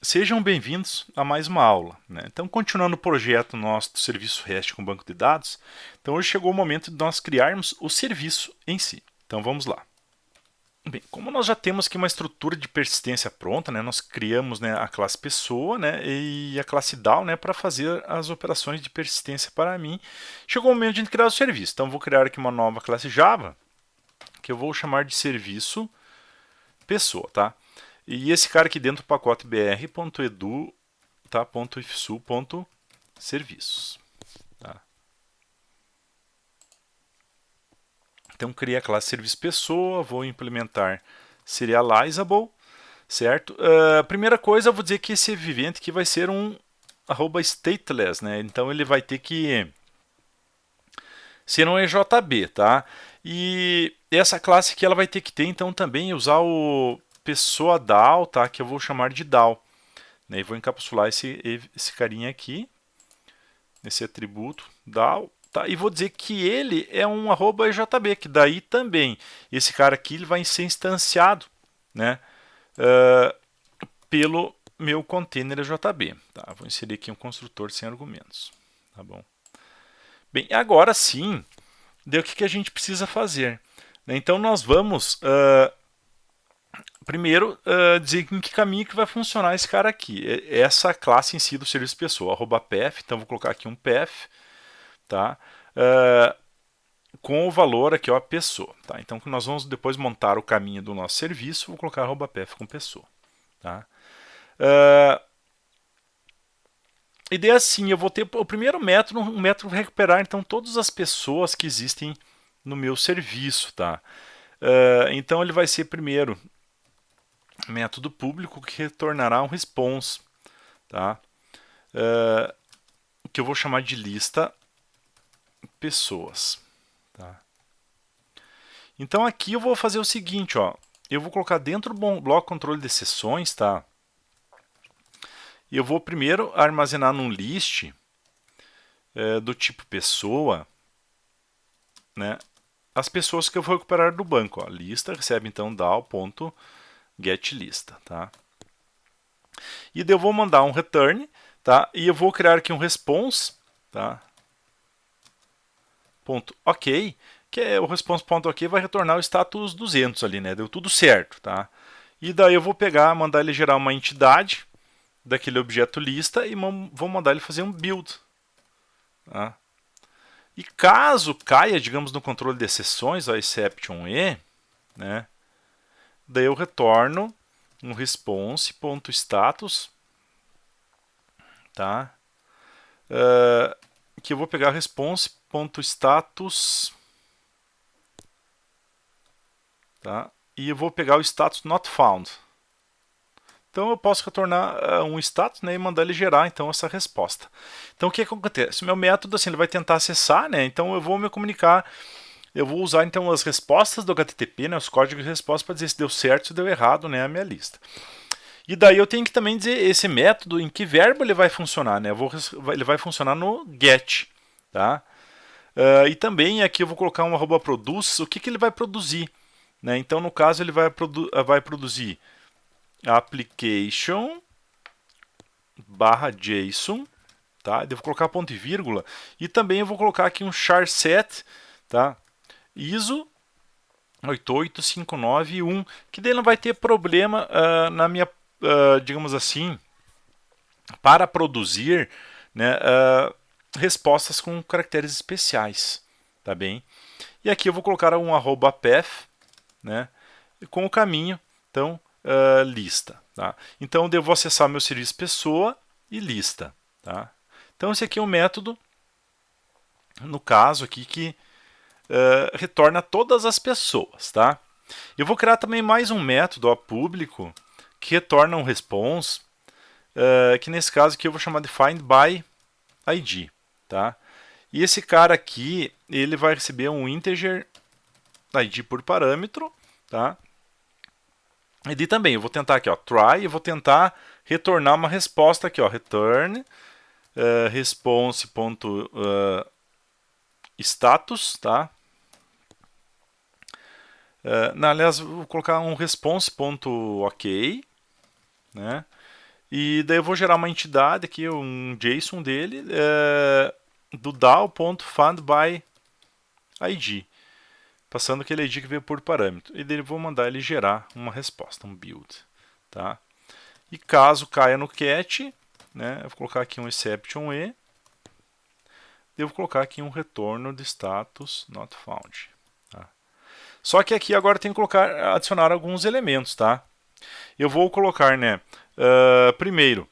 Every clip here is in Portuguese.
Sejam bem-vindos a mais uma aula, né? Então, continuando o projeto nosso do serviço REST com banco de dados, então hoje chegou o momento de nós criarmos o serviço em si. Então vamos lá. Bem, como nós já temos aqui uma estrutura de persistência pronta, né, nós criamos, né, a classe pessoa, né, e a classe DAO, né, para fazer as operações de persistência para mim. Chegou o momento de a gente criar o serviço. Então vou criar aqui uma nova classe Java, que eu vou chamar de serviço pessoa, tá? E esse cara aqui dentro do pacote br.edu, tá? .ifsu.serviços. Tá? Então criei a classe serviço pessoa, vou implementar serializable, certo? Primeira coisa, eu vou dizer que esse event aqui vai ser um @stateless, né? Então ele vai ter que ser um EJB, tá? E essa classe aqui ela vai ter que ter então também usar o pessoa DAO, tá? Que eu vou chamar de DAO. Né? E vou encapsular esse carinha aqui, nesse atributo DAO. Tá? E vou dizer que ele é um @EJB, que daí também esse cara aqui ele vai ser instanciado, né? Pelo meu container EJB. Tá? Vou inserir aqui um construtor sem argumentos. Tá bom? Bem, agora sim, daí o que a gente precisa fazer? Então nós vamos primeiro dizer em que caminho que vai funcionar esse cara aqui. Essa classe em si do serviço pessoa, @path, então vou colocar aqui um path, tá? Com o valor aqui, ó, pessoa. Tá? Então nós vamos depois montar o caminho do nosso serviço, vou colocar @path com pessoa. Tá? E daí assim, eu vou ter o primeiro método, um método recuperar então todas as pessoas que existem no meu serviço. Tá? Então ele vai ser primeiro método público que retornará um response, tá? Que eu vou chamar de lista pessoas. Tá? Então aqui eu vou fazer o seguinte, ó, eu vou colocar dentro do bloco controle de sessões, tá? E eu vou primeiro armazenar num list do tipo pessoa, né? As pessoas que eu vou recuperar do banco, ó. Lista recebe então DAO.getLista, tá? E daí eu vou mandar um return, tá? E eu vou criar aqui um response, tá? Ponto ok, que é o response.ok vai retornar o status 200 ali, né? Deu tudo certo, tá? E daí eu vou pegar, mandar ele gerar uma entidade daquele objeto lista e vou mandar ele fazer um build. Tá? E caso caia, digamos, no controle de exceções, a exception e, né? Daí eu retorno um response.status, tá? Que eu vou pegar response.status, tá? E eu vou pegar o status not found. Então eu posso retornar um status, né, e mandar ele gerar então essa resposta. Então o que acontece? O meu método assim, ele vai tentar acessar, né? Então eu vou me comunicar, eu vou usar então as respostas do HTTP, né, os códigos de resposta para dizer se deu certo, se deu errado, né, a minha lista. E daí eu tenho que também dizer esse método em que verbo ele vai funcionar, né? Ele vai funcionar no get, tá? E também aqui eu vou colocar um @produce, o que ele vai produzir, né? Então no caso ele vai produzir application /json, tá? Eu vou colocar ponto e vírgula e também eu vou colocar aqui um char set, tá? ISO 88591, que daí não vai ter problema na minha, digamos assim, para produzir, né, respostas com caracteres especiais, tá bem? E aqui eu vou colocar um @path, né, com o caminho, então lista, tá? Então eu vou acessar meu serviço pessoa e lista, tá? Então esse aqui é um método, no caso aqui que retorna todas as pessoas, tá? Eu vou criar também mais um método público que retorna um response, que nesse caso aqui eu vou chamar de find by ID, tá? E esse cara aqui, ele vai receber um integer ID por parâmetro, tá? E também eu vou tentar aqui, ó, try, eu vou tentar retornar uma resposta aqui, ó, return response.status, tá? Aliás, vou colocar um response.ok, né? E daí eu vou gerar uma entidade aqui, um JSON dele, do DAO.findById, passando aquele ID que veio por parâmetro. E daí eu vou mandar ele gerar uma resposta, um build. Tá? E caso caia no cat, né, eu vou colocar aqui um exception e eu vou colocar aqui um retorno de status not found. Tá? Só que aqui agora tem que adicionar alguns elementos. Tá? Eu vou colocar, né, primeiro,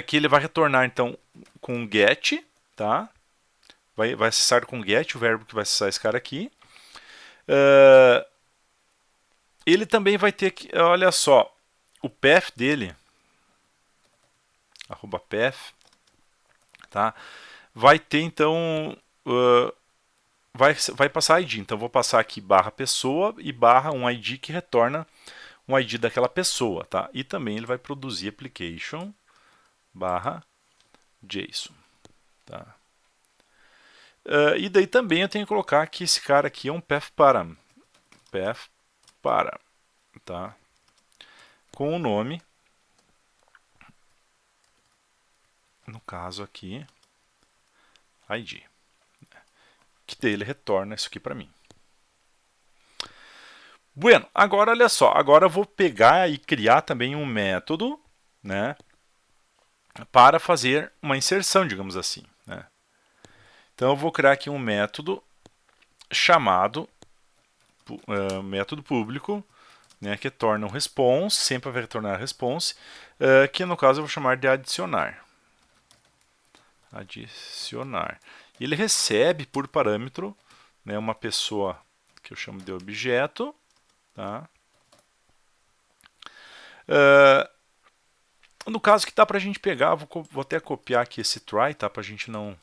que ele vai retornar então com get, tá? Vai acessar com get, o verbo que vai acessar esse cara aqui. Ele também vai ter que, olha só, o path dele, @path, tá? Vai ter então, vai passar ID. Então vou passar aqui barra pessoa e barra um ID que retorna um ID daquela pessoa, tá? E também ele vai produzir application barra JSON, tá? E daí também eu tenho que colocar que esse cara aqui é um path param, tá? Com o nome, no caso aqui, ID, que daí ele retorna isso aqui para mim. Bueno, agora olha só, agora eu vou pegar e criar também um método, né, para fazer uma inserção, digamos assim, né? Então eu vou criar aqui um método chamado método público, né, que retorna um response, sempre vai retornar response, que no caso eu vou chamar de adicionar. Adicionar. Ele recebe por parâmetro, né, uma pessoa que eu chamo de objeto. Tá? No caso que dá para a gente pegar, vou até copiar aqui esse try, tá? Para a gente não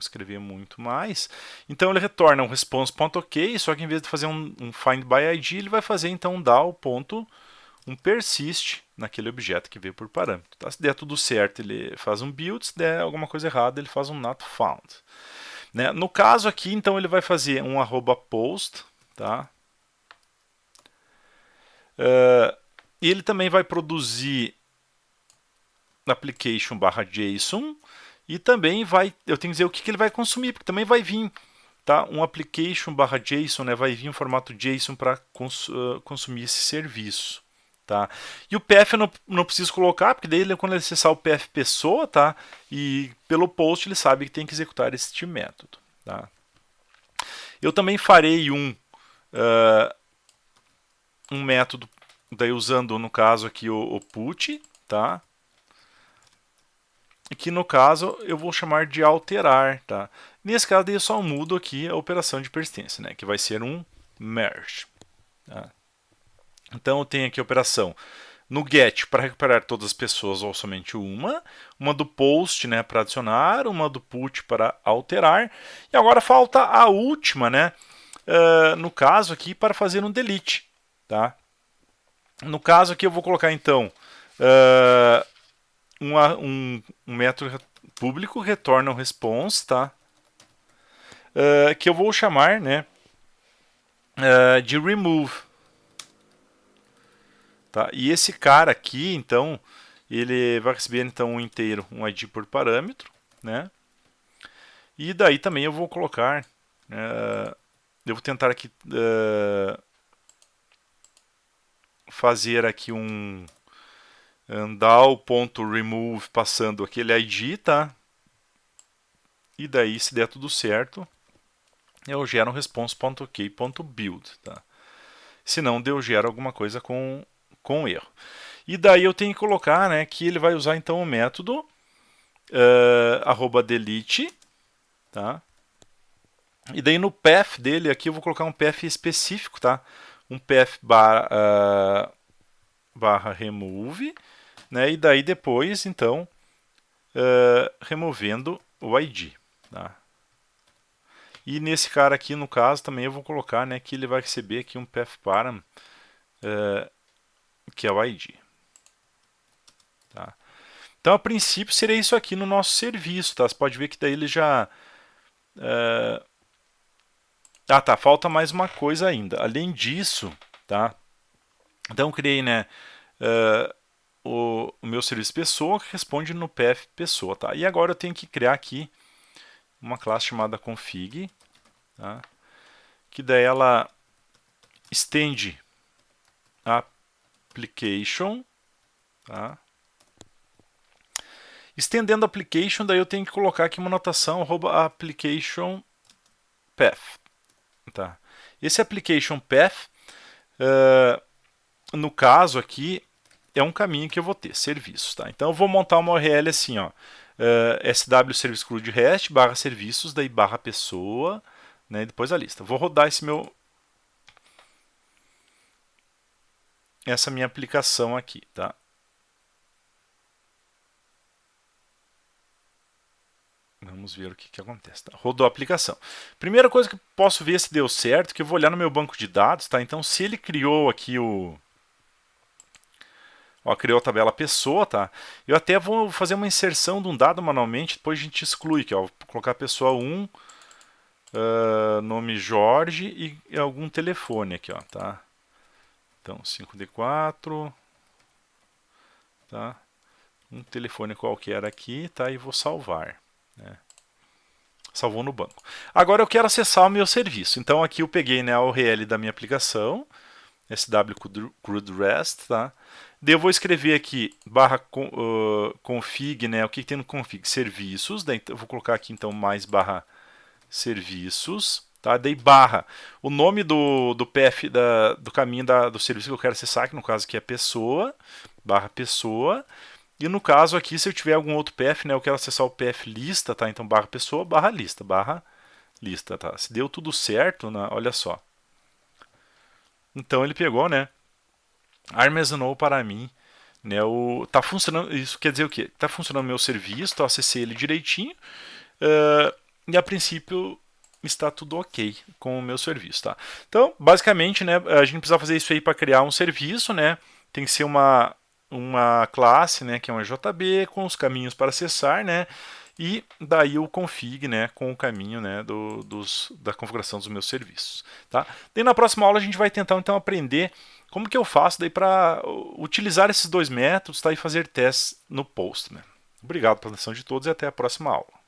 escrever muito mais. Então ele retorna um response.ok, só que em vez de fazer um find by id, ele vai fazer então um DAO.um persist naquele objeto que veio por parâmetro. Tá? Se der tudo certo, ele faz um build, se der alguma coisa errada, ele faz um not found. Né? No caso aqui, então ele vai fazer um @post, tá? E ele também vai produzir application /json e também eu tenho que dizer o que ele vai consumir, porque também vai vir, tá, um application /json, né, vai vir um formato JSON para consumir esse serviço. Tá? E o path eu não preciso colocar, porque daí quando ele acessar o path pessoa, tá, e pelo post ele sabe que tem que executar este método. Tá? Eu também farei um método daí usando no caso aqui o put, tá? Que no caso eu vou chamar de alterar, tá? Nesse caso daí eu só mudo aqui a operação de persistência, né? Que vai ser um merge. Tá? Então eu tenho aqui a operação no get para recuperar todas as pessoas ou somente uma do post, né, para adicionar, uma do put para alterar, e agora falta a última, né? No caso aqui para fazer um delete, tá? No caso aqui eu vou colocar então um método público retorna um response, tá? Que eu vou chamar, né, de remove. Tá? E esse cara aqui, então, ele vai receber então um inteiro, um ID por parâmetro, né? E daí também eu vou colocar, eu vou tentar aqui fazer aqui um DAO.remove passando aquele ID, tá? E daí, se der tudo certo, eu gero um response.ok.build, tá? Se não, eu gero alguma coisa com erro. E daí eu tenho que colocar, né, que ele vai usar então o método @delete, tá? E daí no path dele aqui eu vou colocar um path específico, tá? Um path barra remove, né? E daí depois, então, removendo o ID, tá? E nesse cara aqui, no caso, também eu vou colocar, né, que ele vai receber aqui um path param, que é o ID. Tá? Então, a princípio, seria isso aqui no nosso serviço. Tá? Você pode ver que daí ele já... tá, falta mais uma coisa ainda. Além disso, tá? Então, eu criei, né, o meu serviço pessoa que responde no path pessoa, tá? E agora eu tenho que criar aqui uma classe chamada config, tá? Que daí ela estende a application, tá? Estendendo a application, daí eu tenho que colocar aqui uma notação @application path, tá? Esse application path, no caso aqui, é um caminho que eu vou ter, serviços, tá? Então eu vou montar uma URL assim, ó, sw service CRUD REST barra serviços, daí barra pessoa, né, e depois a lista. Vou rodar essa minha aplicação aqui, tá? Vamos ver o que acontece. Tá? Rodou a aplicação. Primeira coisa que eu posso ver se deu certo, que eu vou olhar no meu banco de dados, tá? Então, se ele criou aqui criou a tabela pessoa, tá? Eu até vou fazer uma inserção de um dado manualmente, depois a gente exclui aqui, ó. Vou colocar pessoa 1, nome Jorge e algum telefone aqui, ó, tá? Então, 5D4, tá? Um telefone qualquer aqui, tá? E vou salvar, né? Salvou no banco. Agora eu quero acessar o meu serviço. Então aqui eu peguei, né, a URL da minha aplicação, sw_crud_rest, tá? Daí eu vou escrever aqui /config, né? O que tem no config? Serviços. Daí eu vou colocar aqui então mais /serviços, tá? Daí barra o nome do path do caminho do serviço que eu quero acessar, que no caso aqui é pessoa, /pessoa. E no caso aqui, se eu tiver algum outro path, né, eu quero acessar o path lista, tá? Então barra pessoa, barra lista, tá? Se deu tudo certo, né? Olha só. Então ele pegou, né? Armazenou para mim, né? Tá funcionando. Isso quer dizer o quê? Tá funcionando meu serviço, tá? Acessei ele direitinho. E a princípio está tudo ok com o meu serviço, tá? Então, basicamente, né? A gente precisa fazer isso aí para criar um serviço, né? Tem que ser uma classe, né, que é uma JB com os caminhos para acessar, né, e daí o config, né, com o caminho, né, da configuração dos meus serviços, tá? Daí na próxima aula a gente vai tentar então aprender como que eu faço daí para utilizar esses dois métodos, tá, e fazer testes no Postman. Obrigado pela atenção de todos e até a próxima aula.